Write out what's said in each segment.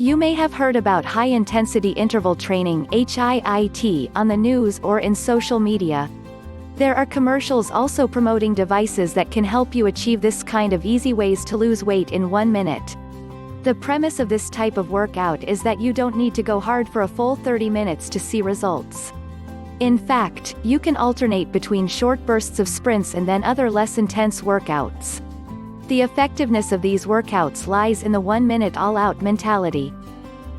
You may have heard about high-intensity interval training (HIIT) on the news or in social media. There are commercials also promoting devices that can help you achieve this kind of easy ways to lose weight in 1 minute. The premise of this type of workout is that you don't need to go hard for a full 30 minutes to see results. In fact, you can alternate between short bursts of sprints and then other less intense workouts. The effectiveness of these workouts lies in the 1-minute all-out mentality.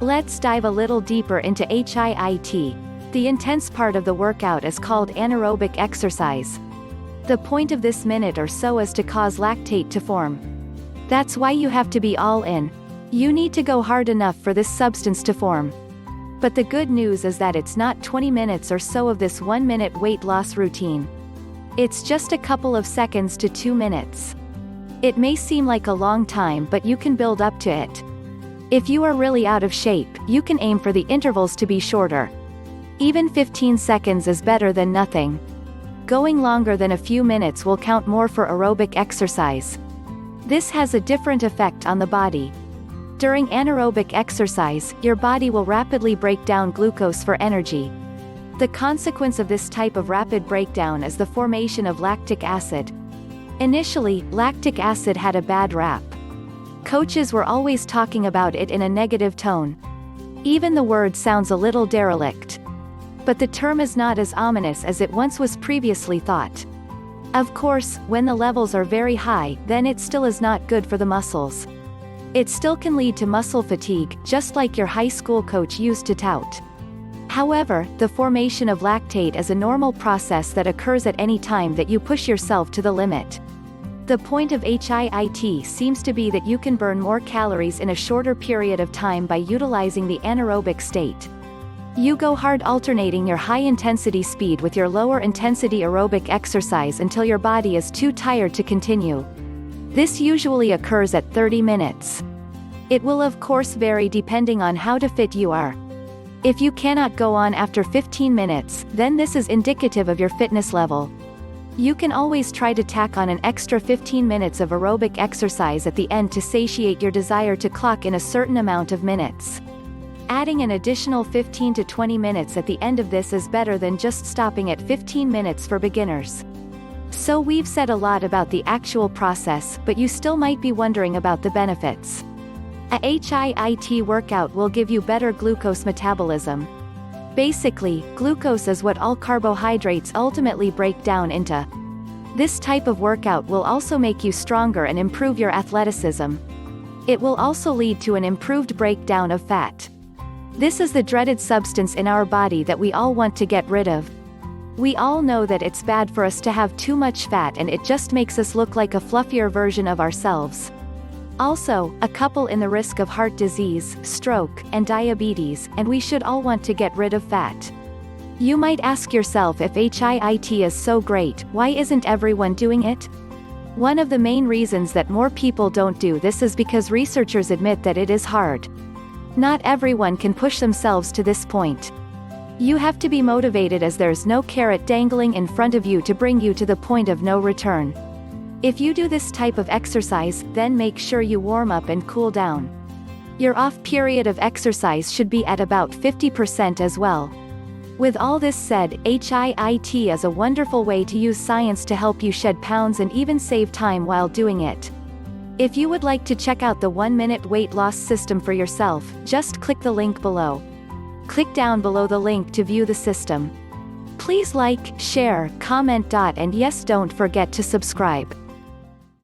Let's dive a little deeper into HIIT. The intense part of the workout is called anaerobic exercise. The point of this minute or so is to cause lactate to form. That's why you have to be all in. You need to go hard enough for this substance to form. But the good news is that it's not 20 minutes or so of this 1-minute weight loss routine. It's just a couple of seconds to 2 minutes. It may seem like a long time, but you can build up to it. If you are really out of shape, you can aim for the intervals to be shorter. Even 15 seconds is better than nothing. Going longer than a few minutes will count more for aerobic exercise. This has a different effect on the body. During anaerobic exercise, your body will rapidly break down glucose for energy. The consequence of this type of rapid breakdown is the formation of lactic acid. Initially, lactic acid had a bad rap. Coaches were always talking about it in a negative tone. Even the word sounds a little derelict. But the term is not as ominous as it once was previously thought. Of course, when the levels are very high, then it still is not good for the muscles. It still can lead to muscle fatigue, just like your high school coach used to tout. However, the formation of lactate is a normal process that occurs at any time that you push yourself to the limit. The point of HIIT seems to be that you can burn more calories in a shorter period of time by utilizing the anaerobic state. You go hard alternating your high-intensity speed with your lower-intensity aerobic exercise until your body is too tired to continue. This usually occurs at 30 minutes. It will of course vary depending on how fit you are. If you cannot go on after 15 minutes, then this is indicative of your fitness level. You can always try to tack on an extra 15 minutes of aerobic exercise at the end to satiate your desire to clock in a certain amount of minutes. Adding an additional 15 to 20 minutes at the end of this is better than just stopping at 15 minutes for beginners. So we've said a lot about the actual process, but you still might be wondering about the benefits. A HIIT workout will give you better glucose metabolism. Basically, glucose is what all carbohydrates ultimately break down into. This type of workout will also make you stronger and improve your athleticism. It will also lead to an improved breakdown of fat. This is the dreaded substance in our body that we all want to get rid of. We all know that it's bad for us to have too much fat, and it just makes us look like a fluffier version of ourselves. Also, a couple in the risk of heart disease, stroke, and diabetes, and we should all want to get rid of fat. You might ask yourself, if HIIT is so great, why isn't everyone doing it? One of the main reasons that more people don't do this is because researchers admit that it is hard. Not everyone can push themselves to this point. You have to be motivated, as there's no carrot dangling in front of you to bring you to the point of no return. If you do this type of exercise, then make sure you warm up and cool down. Your off period of exercise should be at about 50% as well. With all this said, HIIT is a wonderful way to use science to help you shed pounds and even save time while doing it. If you would like to check out the 1-minute weight loss system for yourself, just click the link below. Click down below the link to view the system. Please like, share, comment. And yes, don't forget to subscribe.